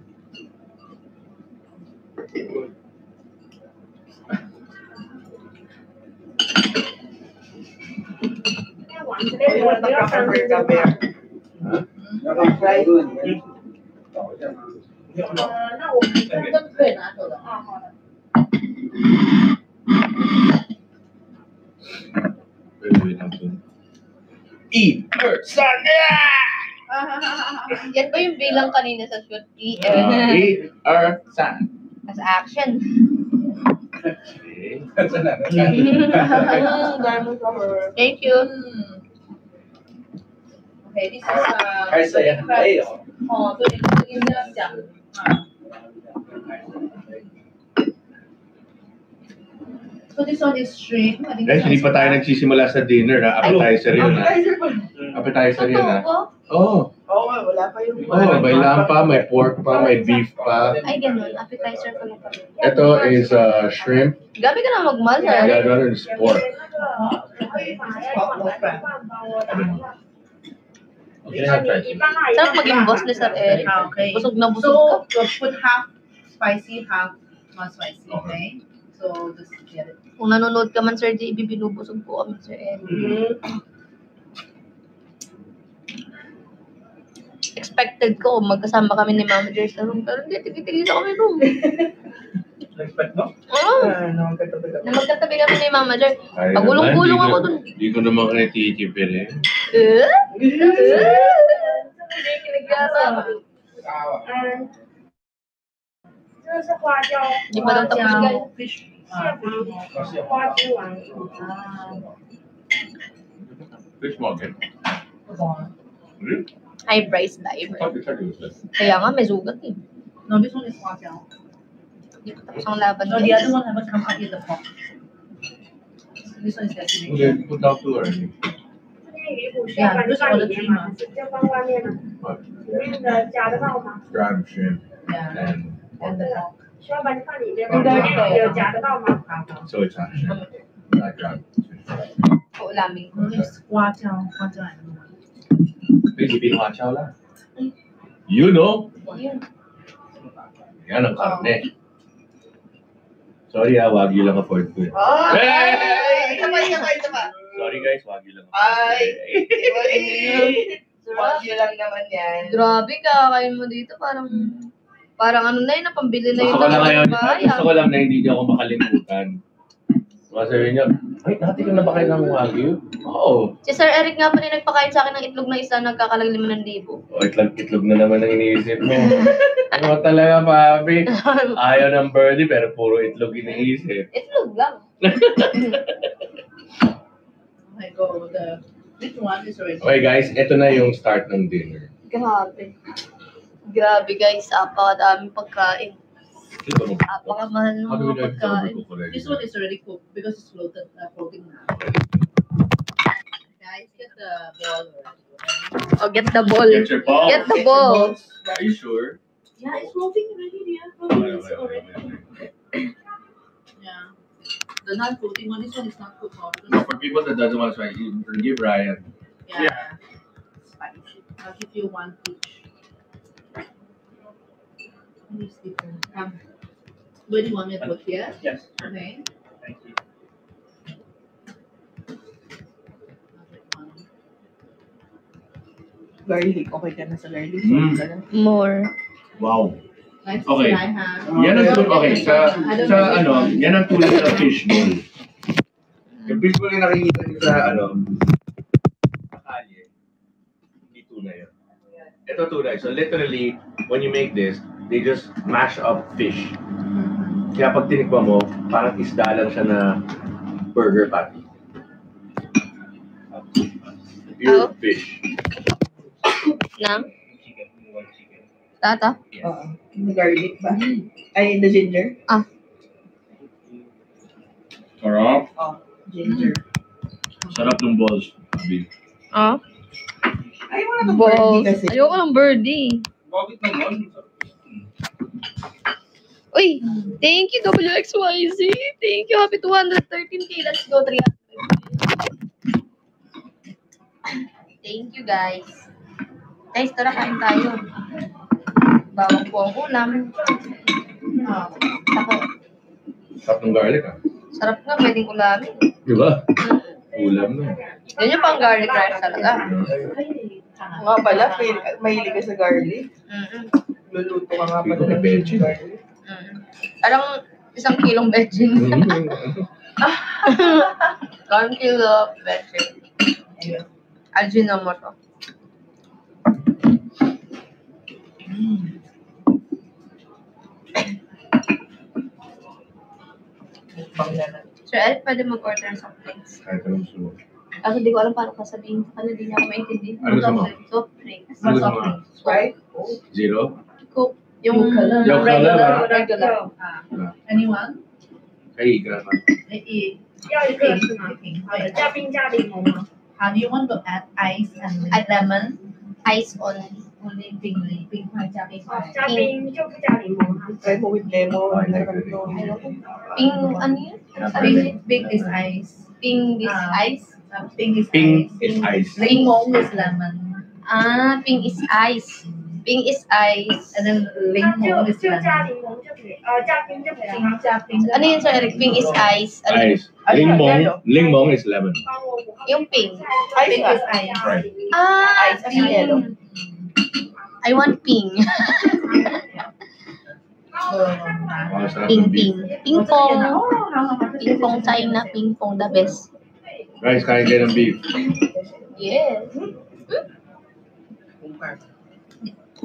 Huh? 那我们跟对拿走的。好的。1, 2, 3, Yan ba yung bilang kanina sa shoot? 1, 2, 3. As action. Thank you. Okay, this is 哦，对，这样讲啊。So this one is shrimp. Guys, hindi pa tayo nagsisimula sa dinner ha. Appetizer yun ha. Appetizer yun ha. Oo. Oo nga, wala pa yung... May lamb pa, may pork pa, may beef pa. Ay, ganun. Appetizer pa lang. Ito is shrimp. Gabi ka na magmahal ha. The other one is pork. Okay, Sarap maging boss ni Sir Eric. Okay. Busog na busog ka. So, put half spicy, half not spicy, okay? So, just get it. Kung nanonood ka man, Sir JB, binubusog po kami, Sir Eric. Expected ko, magkasama kami ni Mama Jer sa room. Pero hindi, tigil-tigil sa kami room. Expect mo? Oo. Na magkatabi Na magkatabi kami ni Mama Jer. Pagulong-gulong ako dun. Hindi ko naman kayo titipin eh. Hindi kinagyata. 这个是花椒， Hindi pa daw tapos guys. Fish. 花枝丸。 Fish market. Really? High price diver. Kaya nga, may sugat eh. No, this one is花椒. Hindi pa tapos ang laban. No, the other one haven't come out yet, the pork. This one is destination. Okay, put down two already. 鱼骨需要把它放里面吗？要放外面吗？里面的夹得到吗？ Crab, shrimp, Yeah. and And the pork. 需要把它放里面吗？里面有夹得到吗？ so it's not shrimp. Not crab. Oo, laming. No, this花椒, I don't know. Isipin mo chow lang. You know? Yun. Yan ang karne. Sorry wagyu lang afford ko eh. Ay! Isa pa. Sorry guys, wagyu lang Ay! Wagyu lang naman yan. Grabe ka, kain mo dito. Parang ano na yun, napambili na yun. Gusto ko lang ngayon, Bahay, gusto ko lang na hindi niyo ako makalimutan. Masabi niyo, ay, dati ka na ba kayo ng wagyu? Oo. Si Sir Eric nga pa rin nagpakain sa akin ng itlog na isa, nagkakalag 5,000. O, itlog na naman ang iniisip mo. Ano talaga, Pabi? Ayaw ng birdie, pero puro itlog iniisip. Itlog lang. I go with which one is already? Okay guys, ito na yung start ng dinner. Grabe. Grabe guys, apakadaming pagkain. Apakamahal ng mga pagkain. This one is already cooked because it's floating now. Guys, get the ball already. Oh, get the ball. Get your ball. Get the ball. Are you sure? Yeah, it's floating already, dear. Yeah. The non-floating one, this one is not cooked. No, for people that doesn't want to try, you can give Ryan. Yeah. Spicy. I'll give you one each. It's different. Where do you want me to put here? Yes. Okay. Thank you. Garlic, okay ka na sa garlic. More. Wow. Nice Okay. I have. Yan ang okay yan ang tulad sa fishbowl. Yung fishbowl yung nakikita niyo sa sa kalye. Hindi tuna yan. Ito tuna. So literally, when you make this, they just mash up fish. Kaya pag tinikman mo, parang isda lang siya na burger patty. Pure fish. Nang? Tata? Oo. Yung garlic ba? Ay, the ginger? Sarap. Oh, ginger. Sarap ng balls. Abi. Ah? Ay, wala ka Balls. kasi. Ayoko ng birdie. Bakit naman? Uy, thank you WXYZ. Thank you. Happy 213k. Let's go 300. Thank you guys. Guys, tara kain tayo. Bawang po ang ulam. Ako. Sarap ng garlic ah. Sarap nga, pwedeng ulamin. Di ba? Ulam na. Yan yung pang garlic rice talaga. Nga pala, mahilig ka sa garlic. Luluto ka nga pala ng Veggie. garlic. Parang 1 kilong veggie. 1 kilo of veggie. Ajinomoto. Sir Eric, pwede mag-order ng soft drinks. Kahit anong sumo. Ako hindi ko alam paano sasabihin. Ano, hindi niya ako maintindihan. Ano sama? Soft drinks. Ano Soft sama? drinks. Right? Zero? Coke. Yung Yung regular. color, Regular. Anyone? 可以一个吗？要一个是吗？加冰加柠檬吗？ How do you want to add ice and lemon? Ice only. Only 冰块加冰块。加冰就不加柠檬哈。Lemon with lemon. Pink, ano yun? Pink is ice. Pink is ice? Pink is Pink ice. is ice. Lemon is lemon. Ah, pink is ice. Pink is ice. And then 就 lemon is 加 lemon. 柠檬就可以，加冰就可以了哈。加冰。Ano yun, Sir Eric? Pink is ice. Ano yun? Ice. Limong is lemon. 帮我Yung pink. Pink is ice. Ah, Ice and yellow. pink. I want pink. Oh, sarap Ping ng beef. ping. Ping pong. Ping pong China. Ping pong the best. Guys, kain kayo ng beef. Yes.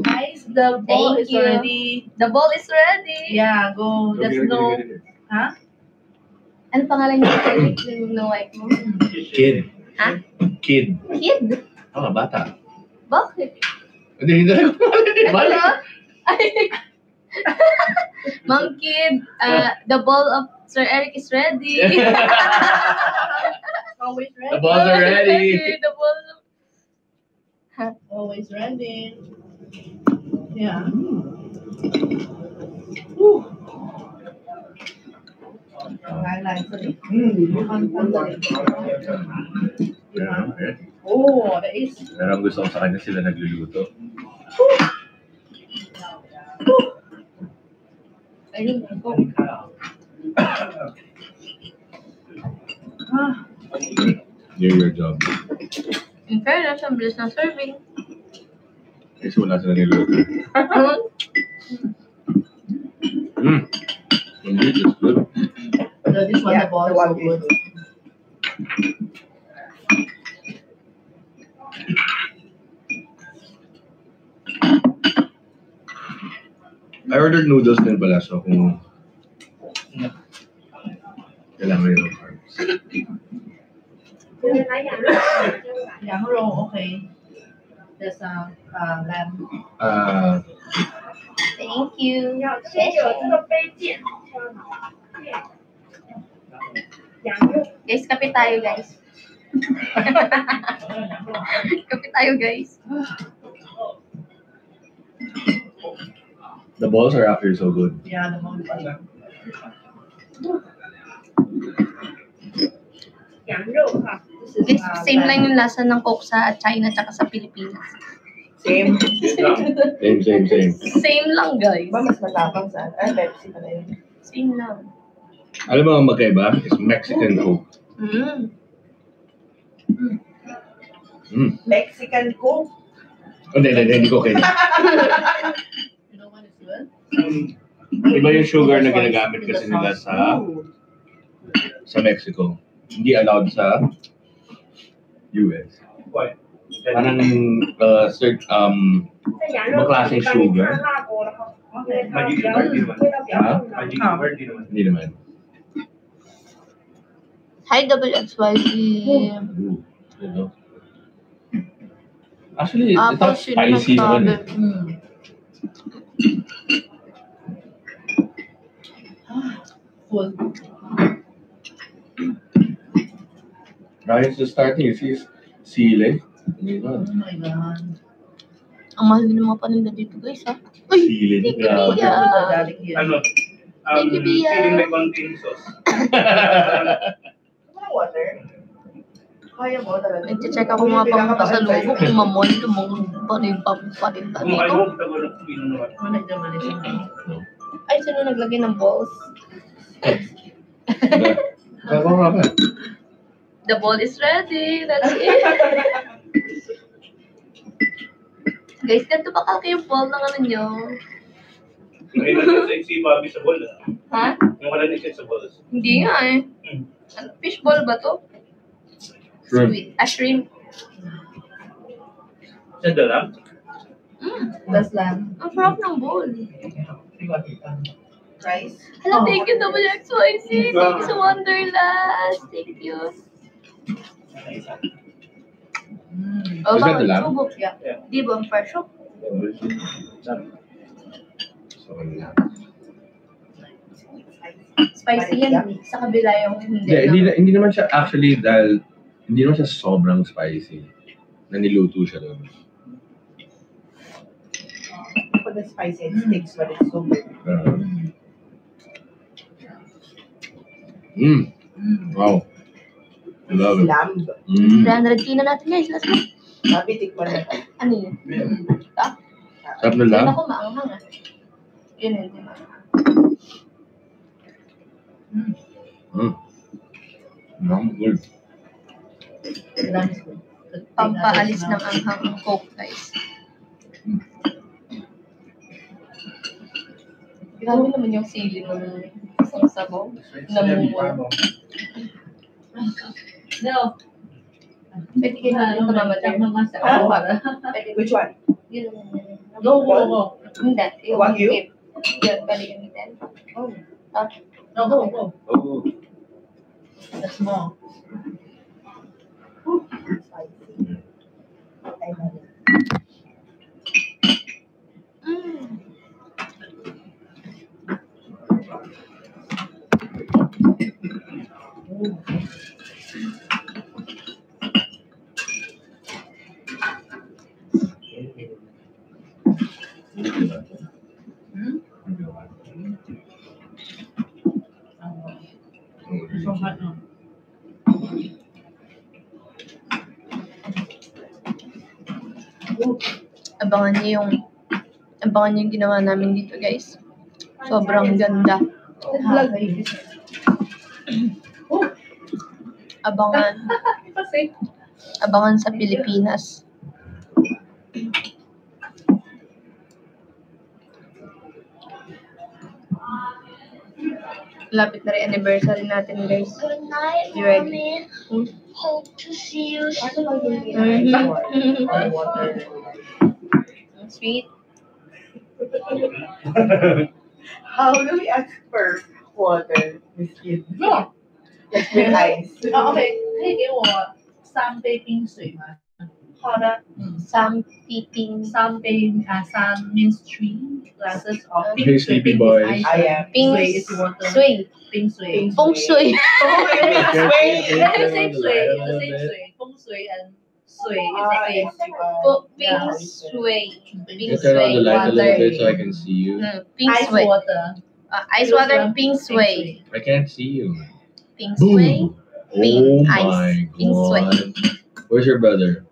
Guys, the ball Thank is you. already. The ball is ready. Yeah, go. There's no. Huh? Ano pangalan niya? Eric? Yung wife mo? Kid. Ha? Kid. Kid? Ah, bata. Bakit? Hindi ko Ano? bali. Ma'am Kid, the ball of Sir Eric is ready. Always ready. The balls are ready. The balls of... Always ready. Yeah. Yeah, okay. Oh, that is. Pero ang gusto ko sa kanya sila nagluluto. Ayun, ito. Do your job. In fairness, ang bilis ng serving. Kasi wala sila niluto. Indeed, it's good. This one, the ball is so good. I ordered noodles din pala, so kung kailangan yun ng carbs. Yang roll, okay. There's a lamb. Thank you. 先有这个杯垫，羊肉。 Guys, kape tayo, guys. Kape tayo, guys. The balls are actually so good. Yeah, the ball is good. 羊肉哈。 Guys, same lang yung lasa ng Coke sa China tsaka sa Pilipinas. Same. Same. Same lang, guys. Ba mas matapang sa Pepsi pala yun. Same lang. Alam mo ang magkaiba? Is Mexican Coke. Mexican Coke. Hindi ko kaya. You know what is good? Iba yung sugar na ginagamit kasi nila sa Mexico. Hindi allowed sa US. Parang ibang klaseng sugar. Magic word din naman. Magic word din naman. Hindi naman. Hi, WXYZ. Actually, it's not Apple spicy naman. Full. Right, so starting, you see sili. Oh my God. Ang mahal din ng mga paninda dito, guys, ha? Sili, Thank you, grabe. Bia. Ano? Thank you, Bia. Feeling may konting sauce. Walang water. Kaya mo talaga. Nag-check ako mga pampasalubong. Mamon, lumong paninda Kung dito. ayaw, tagulog pinuno. Wala naman siya. Ay, sino naglagay ng balls? Sabi nga ba? The ball is ready. That's it. Guys, ganito ba kalaki yung ball ng ano nyo? Ngayon na si Bobby sa bowl. Ha? Yung wala ni sa balls. Hindi nga eh. Ano, fish ball ba to? Shrimp. Sweet. Shrimp. Sa dalam? Plus lang. Ang sarap ng bowl. Rice. Hello, thank you WXYZ. Thank you sa Wonderlust. Thank you. Oh, Is that the bakit? lamb? Subok. Yeah. Di ba ang fresh up? Spicy yan. Sa kabila yung Hindi naman siya actually dahil hindi naman siya sobrang spicy. Na niluto siya doon. For the spicy, it sticks, but it's so good. Wow. I love it. Lamb. 300k na natin guys. Let's go. Sabi, tikman na. Ano yun? Ha? Sarap na Yan lang. ako maanghang ah. Yun hindi maanghang. Good. Pampaalis ng anghang ang Coke guys. Grabe naman yung sili ng isang sabaw. Namumul. No. Pwede kayo na ito mamatay. Which one? Yun. Go, go, go. Hindi. Yung Wagyu? beef. Yun, bali yung itin. Oh. No, go, go. Oh. The small. Spicy. I love it. So hot, no? Abangan niyo yung ginawa namin dito guys. Sobrang ganda. Abangan sa Pilipinas. Lapit na rin anniversary natin guys. Good night, You ready? Mommy. Hope to see you Ano soon. ba yung water? Sweet. How do we ask for water, Miss Kim? No. Let's bring ice. OK，可以给我3杯冰水吗？好的。 Some peeping. 3 means 3 glasses of Hey, sleepy boys. ice. I am. Pink Sui is water. sui. 冰水。 Feng shui. It's the same sui. It's the same sui. 风水 and sui is the same. Pink shui. Pink Just turn on the sui light a little bit so water. I can see you. Pink Ice sui. water. Ice water, pink sui. I can't see you. Pink sui. Boom. Pink Oh ice. my Pink sui. god. Where's your brother?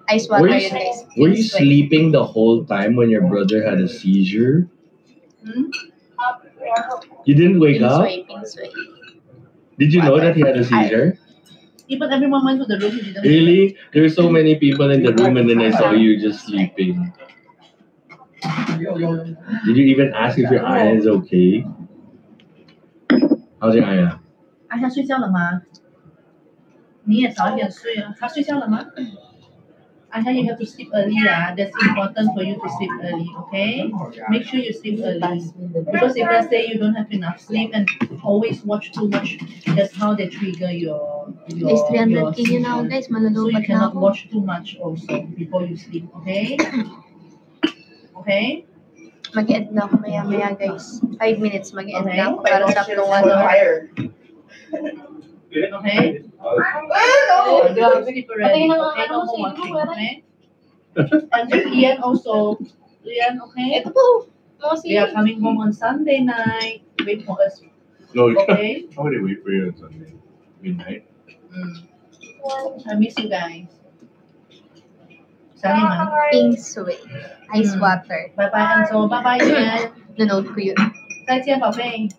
Ice water Were yun guys. Were Pink you sui. sleeping the whole time when your brother had a seizure? You didn't wake Pink up? sui. Pink sui. Did you know that he had a seizure? Even everyone went to the room. You didn't. Really? There were so many people in the room and then I saw you just sleeping. Did you even ask if your eye is okay? How's your eye? 阿夏睡觉了吗？你也早点睡啊。他睡觉了吗？阿夏 you have to sleep early 啊。That's important for you to sleep early, okay? Make sure you sleep early. Because if let's say you don't have enough sleep and always watch too much, that's how they trigger your Guys, 300k yun ako guys. So you Malulubat na cannot ako. watch too much also before you sleep, okay? Okay? Mag-end na ako maya-maya guys. 5 minutes mag-end Okay. na ako para sa Fire. Okay? Sleep already. Okay, no more watching, okay? And then Ian also. Ian, okay? Ito po. We are coming home on Sunday night. Wait for us. No, Okay? how would they wait for you on Sunday? Midnight? I miss you guys. Sorry, ma'am. Kingsway. Ice water. Bye-bye, Anso. Bye-bye, Ian. Nanood ko yun. 再见，宝贝。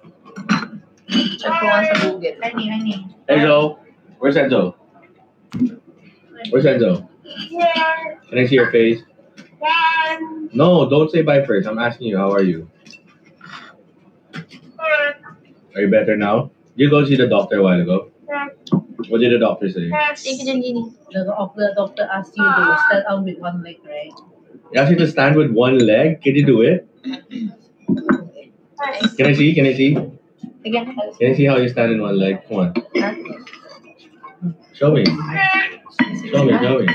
Check ko nga sa Google. Honey. Enzo, where's Enzo? Where's Enzo? Can I see your face? No, don't say bye first. I'm asking you, how are you? Are you better now? Did you go see the doctor a while ago? What did the doctor say? Thank you, Janjini. The doctor asked you to stand out with one leg, right? He asked you to stand with one leg. Can you do it? Can I see? Can I see? Again. Can I see how you stand in one leg? Come on. Show me. Show me. Show me.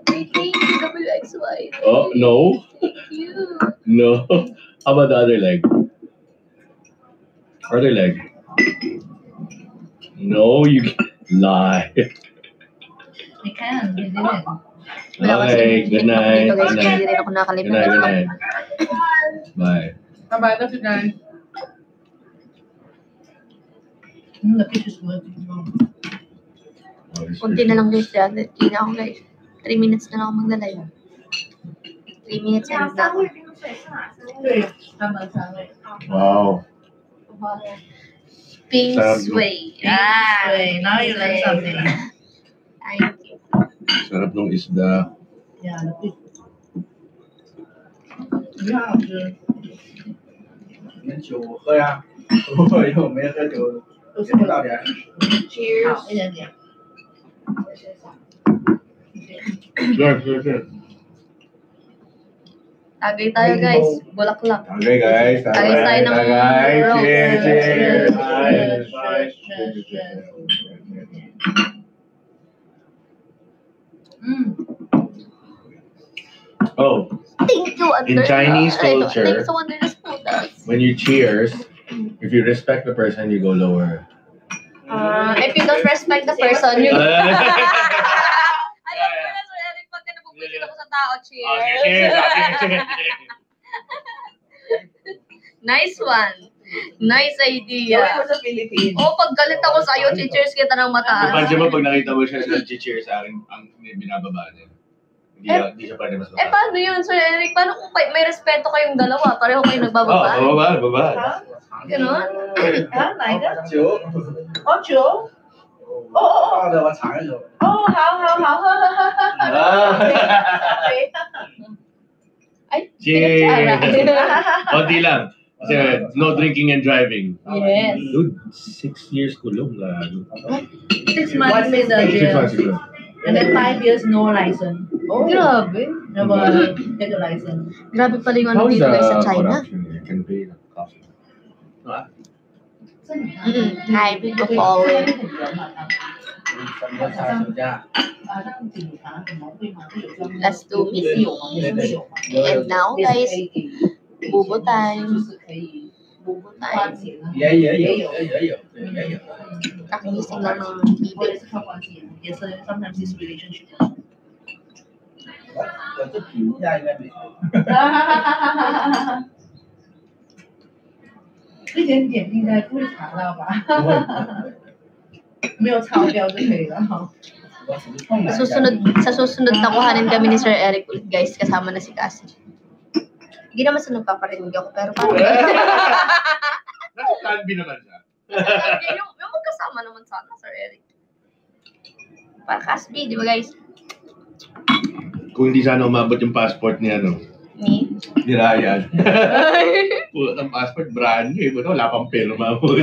Thank you, WXY. Oh, no. Thank you. No. How about the other leg? Other leg. No, you can't lie. He can. He didn't. Okay, good night. Dito guys, Good kaya night. hindi rin ako Good nakalimutan. night. Good night. Bye. Bye-bye. Love you guys. The fish is good. Kunti na lang guys, hindi na ako guys. 3 minutes na lang ako magla-live. 3 minutes and na ako. 对，他们三位。 Wow. Kingsway. Wait, now you learn something. Thank you. Sarap nung isda. Yeah, the fish. 很好吃。你们酒喝呀？我又没喝酒，也不到点。好，一点点。 Sure. Tagay tayo guys. Bulaklak. Okay, guys. Tagay tayo ng road. Cheers. Oh, Thank you, Under. in Chinese culture, Thanks to Under the Spotas. when you cheers, if you respect the person, you go lower. If you don't respect the person, you... Alam mo na, Sir Eric, pagka napupusit ako sa tao, cheers. Nice one. Nice idea. Gawin mo sa Philippines. Oh, pag galit ako sa'yo, cheers kita ng mataas. Pansin mo, pag nakita mo siya nag-cheer sa akin, ang binababa niya. Hindi siya pwede mas baba. Paano yun, Sir Eric? Paano kung may respeto kayong dalawa? Pareho kayong nagbababa? Baba. Ganon? 啊，哪一个？酒，哦，酒。倒的我尝一口。哦，好，喝。Ay, Cheers! pinag-aral. Konti lang. Kasi no drinking and driving. Yes. Dude, 6 years kulong. 6 months in the 6 jail. months ago. And then 5 years no license. Oh, grabe. Never get a license. Grabe pala yung ano dito guys sa China. You can pay the cost. Hi, people falling. Last 2 minutes. And now guys, bubo time. Bubo time. 也有。 Kakinising lang ng 我 bibi. 也是靠关系，也是 sometimes it's relationship. 我这比一下应该没事。一点点应该不会查到吧？没有超标就可以了。 Sa susunod na kuhanin kami ni Sir Eric ulit guys, kasama na si Cassie. Hindi naman sa nagpaparinig ako, pero parang... Nasa plan B naman siya. yung magkasama naman sana, Sir Eric. Para Cassie, di ba guys? Kung hindi sana umabot yung passport niya, no? Ni? Ni Ryan. Pulot ng passport, brand new. Buto, wala pang pera umabot.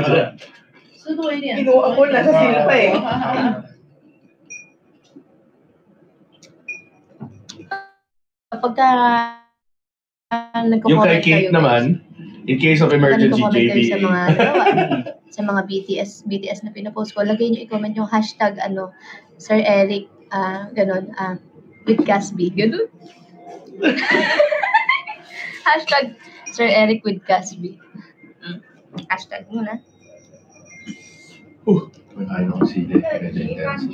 吃多一点。 Kinuha ko na sa silpa eh. Kapag Yung kay nagko-comment Kate kayo, naman, in case of emergency, nagko-comment kayo sa mga JB. dalawa, sa mga BTS na pinapost ko, lagay nyo i-comment yung hashtag Sir Eric, ganon, with Casby, ganon. Hashtag Sir Eric with Casby. Hashtag muna. I don't see the intense.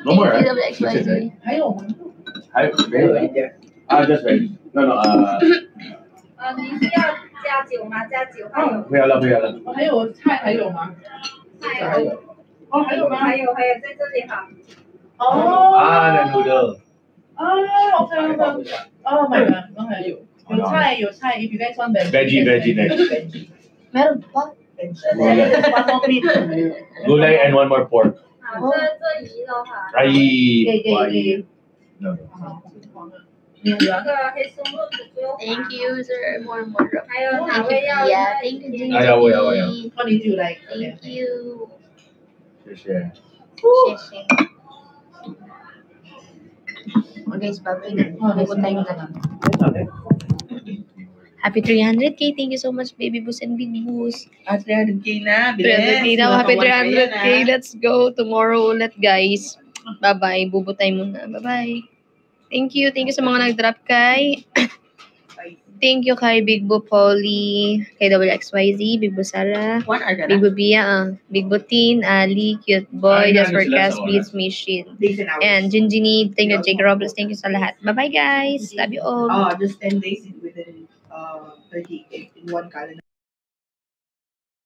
No more, right? That's it, right? 还有吗？ Just wait. No. 你是要加酒吗？加酒还有不要了。还有菜还有吗？还有哦，还有吗？还有在这里哈。哦。那 noodle. OK。Oh my god， OK。有菜，if you guys want veggie next. Meron pa? Gulay and one more pork. 这鱼的话， 给。No. 那个黑松露只有 Thank you, sir. More. 还有哪 Thank 位 you, 要 Pia. Thank you, Jenny. 我要。 What did you like? Thank you. 谢谢。Okay, Papi. Bubot tayo na. Happy 300k. Thank you so much, Baby Boos and Big Boos. 300k na. 300k na. Happy 300k. Let's go tomorrow ulit, guys. Bye-bye. Bubot tayo muna. Bye-bye. Thank you sa mga nag-drop kay. Thank you kay Big Boo Polly, kay WXYZ, Big Boo Sarah, Big Boo Bia, Big Boo Teen, Ali, Cute Boy, Just for Cast Beats Machine, and Jinjini. Thank you, Jake Robles. Thank you sa lahat. Bye-bye, guys. Love you all. Just 10 days within 30 in one calendar.